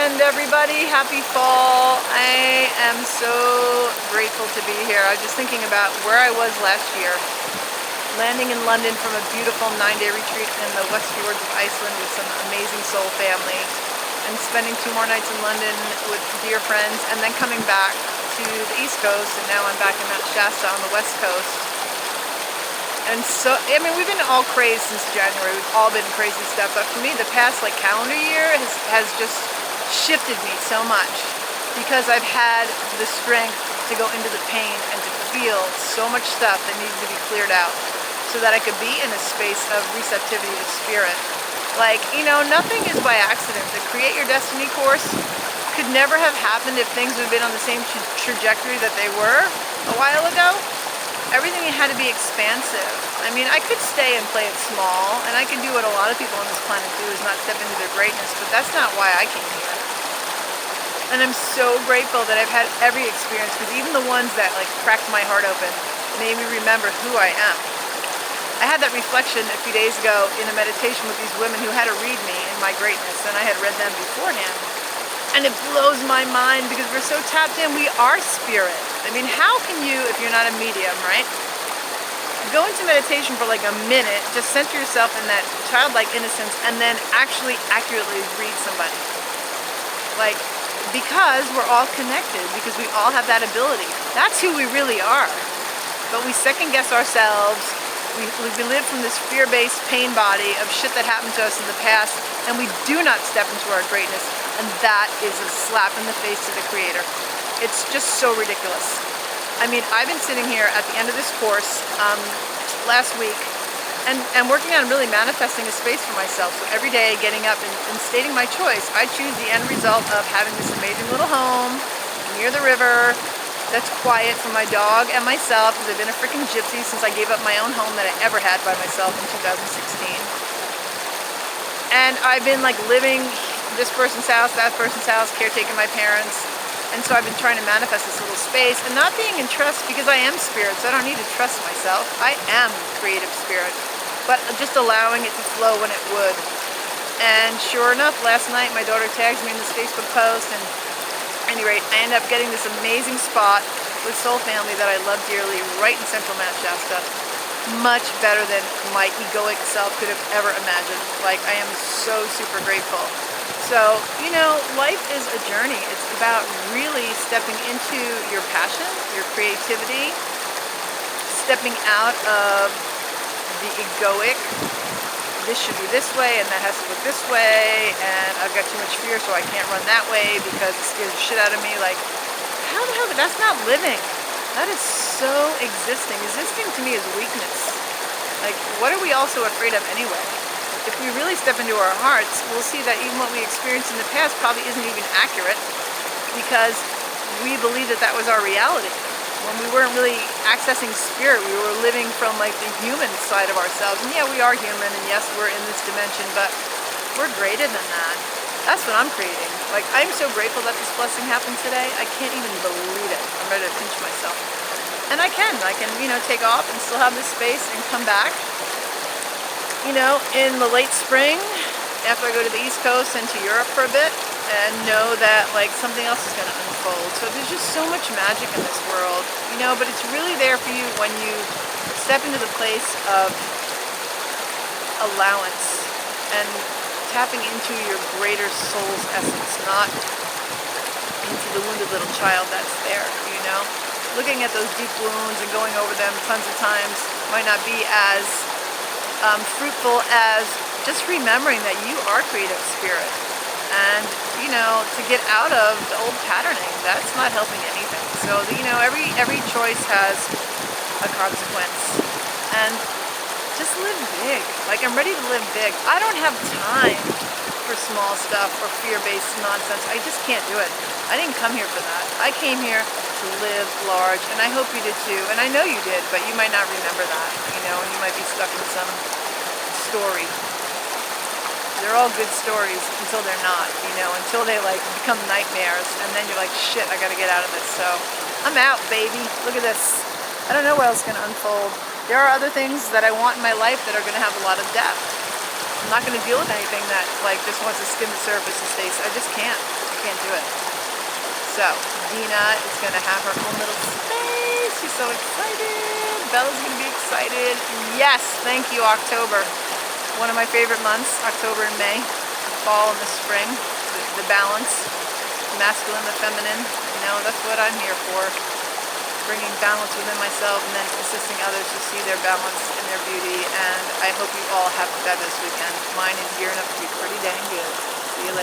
weekend, everybody. Happy fall. I am so grateful to be here. I was just thinking about where I was last year, landing in London from a beautiful 9-day retreat in the West Fjords of Iceland with some amazing soul family, and spending 2 more nights in London with dear friends, and then coming back to the East Coast, and now I'm back in Mount Shasta on the West Coast. And so, I mean, we've been all crazed since January. We've all been crazy stuff. But for me, the past calendar year has just shifted me so much, because I've had the strength to go into the pain and to feel so much stuff that needs to be cleared out, so that I could be in a space of receptivity to spirit. Nothing is by accident. The Create Your Destiny course could never have happened if things would have been on the same trajectory that they were a while ago. Everything had to be expansive. I mean, I could stay and play it small, and I could do what a lot of people on this planet do, is not step into their greatness, but that's not why I came here. And I'm so grateful that I've had every experience, because even the ones that cracked my heart open made me remember who I am. I had that reflection a few days ago in a meditation with these women who had to read me in my greatness, and I had read them beforehand. And it blows my mind, because we're so tapped in. We are spirit. I mean, how can you, if you're not a medium, right, go into meditation for a minute, just center yourself in that childlike innocence, and then actually accurately read somebody? Because we're all connected, because we all have that ability. That's who we really are. But we second guess ourselves. We live from this fear-based pain body of shit that happened to us in the past, and we do not step into our greatness. And that is a slap in the face to the Creator. It's just so ridiculous. I mean, I've been sitting here at the end of this course last week and working on really manifesting a space for myself. So every day getting up and stating my choice. I choose the end result of having this amazing little home near the river that's quiet for my dog and myself, because I've been a freaking gypsy since I gave up my own home that I ever had by myself in 2016. And I've been living this person's house, that person's house, caretaking my parents. And so I've been trying to manifest this little space, and not being in trust, because I am spirit, so I don't need to trust myself. I am creative spirit, but just allowing it to flow when it would. And sure enough, last night my daughter tags me in this Facebook post, and at any rate, I end up getting this amazing spot with soul family that I love dearly right in central Mount Shasta. Much better than my egoic self could have ever imagined. I am so super grateful. So, life is a journey. It's about really stepping into your passion, your creativity, stepping out of the egoic, this should be this way and that has to look this way, and I've got too much fear so I can't run that way because it scares the shit out of me. How the hell? That's not living. That is so existing. Existing to me is weakness. What are we also afraid of anyway? If we really step into our hearts, we'll see that even what we experienced in the past probably isn't even accurate, because we believe that was our reality. When we weren't really accessing spirit, we were living from the human side of ourselves. And yeah, we are human, and yes, we're in this dimension, but we're greater than that. That's what I'm creating. I'm so grateful that this blessing happened today. I can't even believe it. I'm ready to pinch myself. And I can, take off and still have this space and come back, in the late spring, after I go to the East Coast and to Europe for a bit, and know that something else is going to unfold. So there's just so much magic in this world, but it's really there for you when you step into the place of allowance and tapping into your greater soul's essence, not into the wounded little child that's there. Looking at those deep wounds and going over them tons of times might not be as fruitful as just remembering that you are creative spirit. And, to get out of the old patterning, that's not helping anything. So, every choice has a consequence. And just live big. I'm ready to live big. I don't have time for small stuff or fear-based nonsense. I just can't do it. I didn't come here for that. I came here to live large, and I hope you did too. And I know you did, but you might not remember that, and you might be stuck in some story. They're all good stories until they're not, until they become nightmares, and then you're like, shit, I gotta get out of this. So I'm out, baby. Look at this. I don't know what else is gonna unfold. There are other things that I want in my life that are gonna have a lot of depth. I'm not gonna deal with anything that just wants to skim the surface and stays. I just can't. can't do it. So, Dina is going to have her own little space. She's so excited. Bella's going to be excited. Yes, thank you, October. One of my favorite months, October and May. The fall and the spring, the balance, the masculine, the feminine. You know, that's what I'm here for. Bringing balance within myself and then assisting others to see their balance and their beauty. And I hope you all have a fabulous weekend. Mine is gearing up to be pretty dang good. See you later.